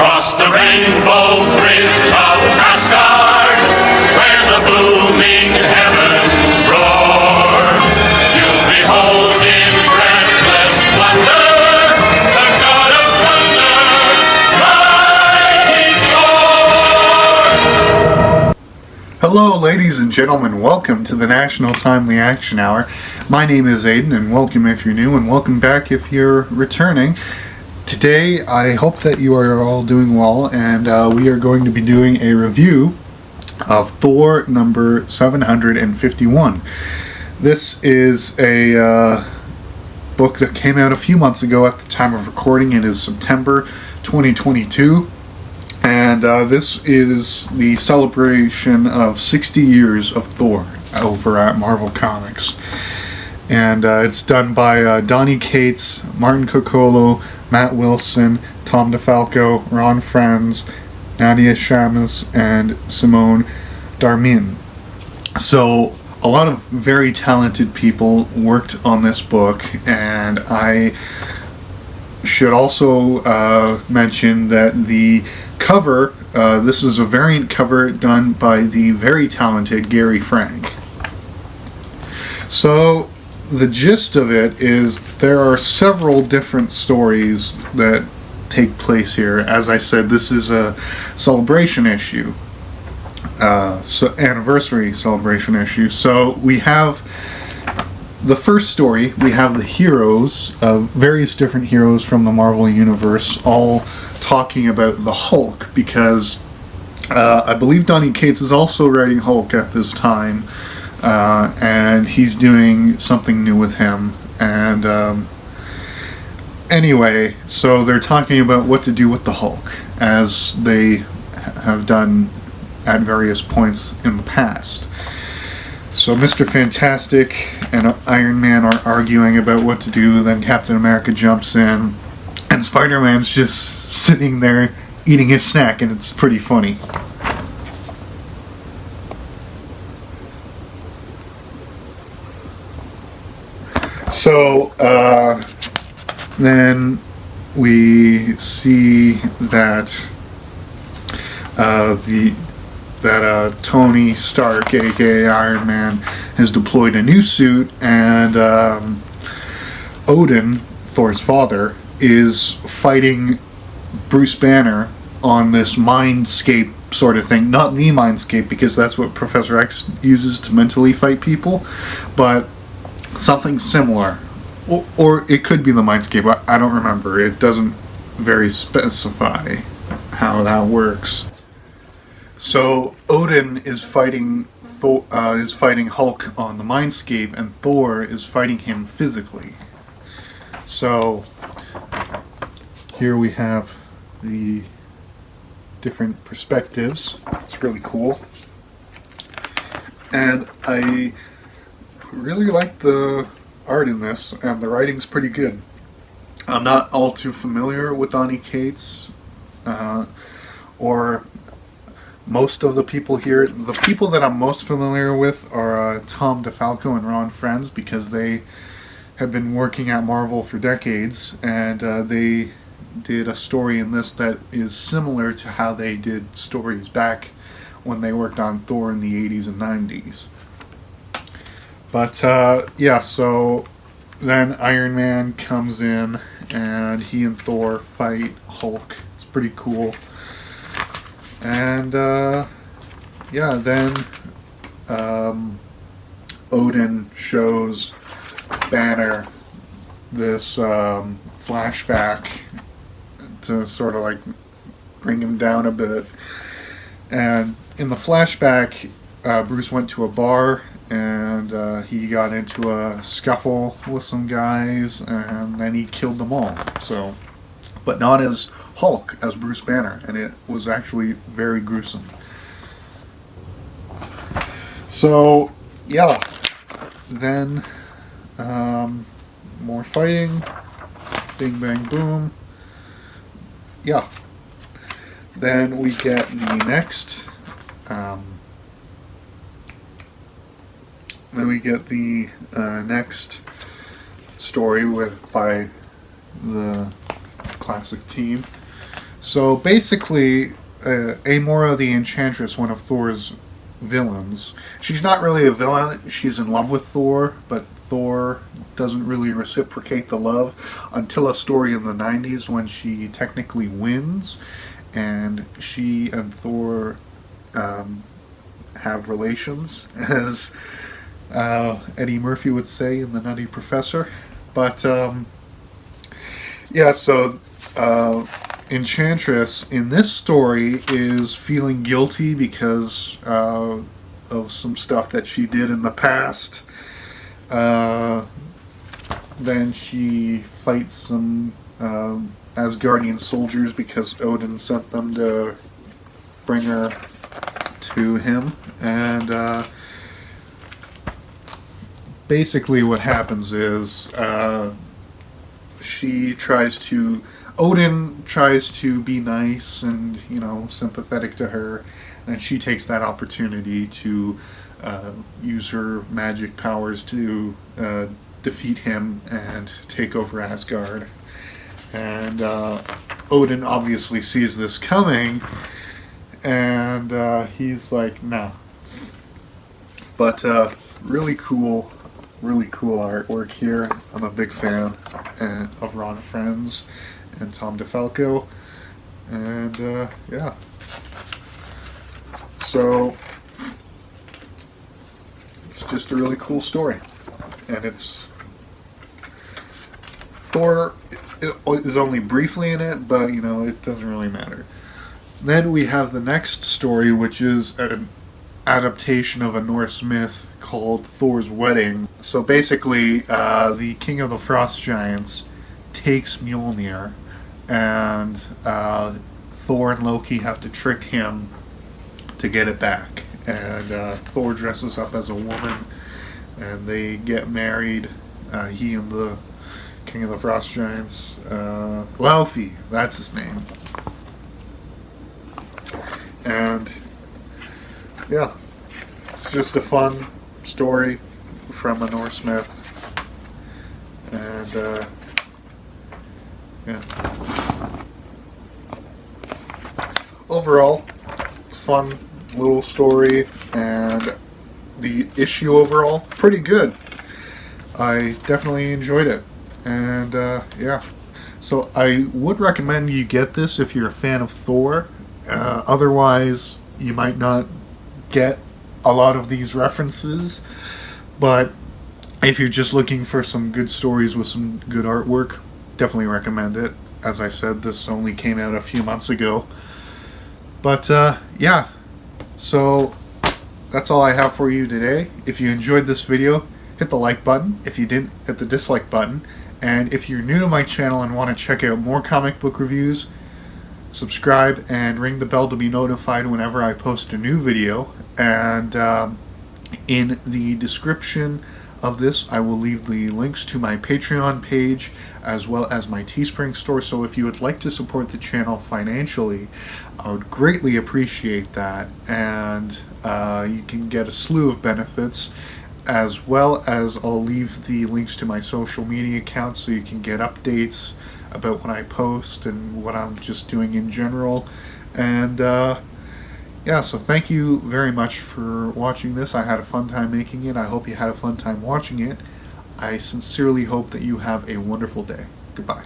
Cross the rainbow bridge of Asgard, where the booming heavens roar. You'll behold in breathless wonder the god of thunder, mighty Thor. Hello, ladies and gentlemen. Welcome to the National Timely Action Hour. My name is Aiden, and welcome if you're new, and welcome back if you're returning. Today, I hope that you are all doing well, and we are going to be doing a review of Thor number 751. This is a book that came out a few months ago at the time of recording. It is September 2022, and this is the celebration of 60 years of Thor over at Marvel Comics. And it's done by Donny Cates, Martin Coccolo, Matt Wilson, Tom DeFalco, Ron Franz, Nadia Shamus, and Simone Darmin. So a lot of very talented people worked on this book, and I should also mention that the cover, this is a variant cover done by the very talented Gary Frank. So the gist of it is there are several different stories that take place here. As I said, this is a celebration issue, so anniversary celebration issue. So we have the first story. We have the heroes, various different heroes from the Marvel Universe, all talking about the Hulk, because I believe Donny Cates is also writing Hulk at this time. And he's doing something new with him. And anyway, so they're talking about what to do with the Hulk, as they have done at various points in the past. So Mr. Fantastic and Iron Man are arguing about what to do, then Captain America jumps in, and Spider-Man's just sitting there eating his snack, and it's pretty funny. So then we see that Tony Stark, aka Iron Man, has deployed a new suit, and Odin, Thor's father, is fighting Bruce Banner on this mindscape sort of thing. Not the mindscape, because that's what Professor X uses to mentally fight people, but something similar, or it could be the Mindscape. I don't remember. It doesn't very specify how that works. So Odin is fighting Hulk on the Mindscape, and Thor is fighting him physically. So here we have the different perspectives. It's really cool, and I really like the art in this, and the writing's pretty good. I'm not all too familiar with Donny Cates, or most of the people here. The people that I'm most familiar with are Tom DeFalco and Ron Franz, because they have been working at Marvel for decades, and they did a story in this that is similar to how they did stories back when they worked on Thor in the 80s and 90s. But, yeah, so then Iron Man comes in, and he and Thor fight Hulk. It's pretty cool. And, yeah, then Odin shows Banner this flashback to sort of, like, bring him down a bit. And in the flashback, Bruce went to a bar, and he got into a scuffle with some guys, and then he killed them all. So, but not as Hulk, as Bruce Banner, and it was actually very gruesome. So, yeah, then more fighting, bing bang boom. Yeah, then we get the next. Then we get the next story by the classic team. So basically, Amora the Enchantress, one of Thor's villains, she's not really a villain. She's in love with Thor, but Thor doesn't really reciprocate the love until a story in the 90s when she technically wins, and she and Thor have relations, as Eddie Murphy would say in The Nutty Professor. But yeah, so Enchantress in this story is feeling guilty because of some stuff that she did in the past. Then she fights some Asgardian soldiers because Odin sent them to bring her to him. And basically what happens is Odin tries to be nice and, sympathetic to her, and she takes that opportunity to use her magic powers to defeat him and take over Asgard. And Odin obviously sees this coming, and he's like, no. But really cool artwork here. I'm a big fan of Ron Frenz and Tom DeFalco, and yeah. So it's just a really cool story, and it's Thor is only briefly in it, but it doesn't really matter. Then we have the next story, which is an adaptation of a Norse myth called Thor's Wedding. So basically, the King of the Frost Giants takes Mjolnir, and Thor and Loki have to trick him to get it back. And Thor dresses up as a woman, and they get married. He and the King of the Frost Giants, Laufey, that's his name. And yeah, it's just a fun story from a Norse myth. And yeah. Overall, it's a fun little story, and the issue overall, pretty good. I definitely enjoyed it. And yeah. So I would recommend you get this if you're a fan of Thor. Otherwise, you might not get a lot of these references, but if you're just looking for some good stories with some good artwork, definitely recommend it. As I said, this only came out a few months ago. But yeah, so that's all I have for you today. If you enjoyed this video, hit the like button. If you didn't, hit the dislike button. And if you're new to my channel and want to check out more comic book reviews, subscribe and ring the bell to be notified whenever I post a new video. And in the description of this, I will leave the links to my Patreon page as well as my Teespring store. So if you would like to support the channel financially, I would greatly appreciate that. And you can get a slew of benefits, as well as I'll leave the links to my social media accounts so you can get updates about when I post and what I'm just doing in general. And yeah, so thank you very much for watching this. I had a fun time making it. I hope you had a fun time watching it. I sincerely hope that you have a wonderful day. Goodbye.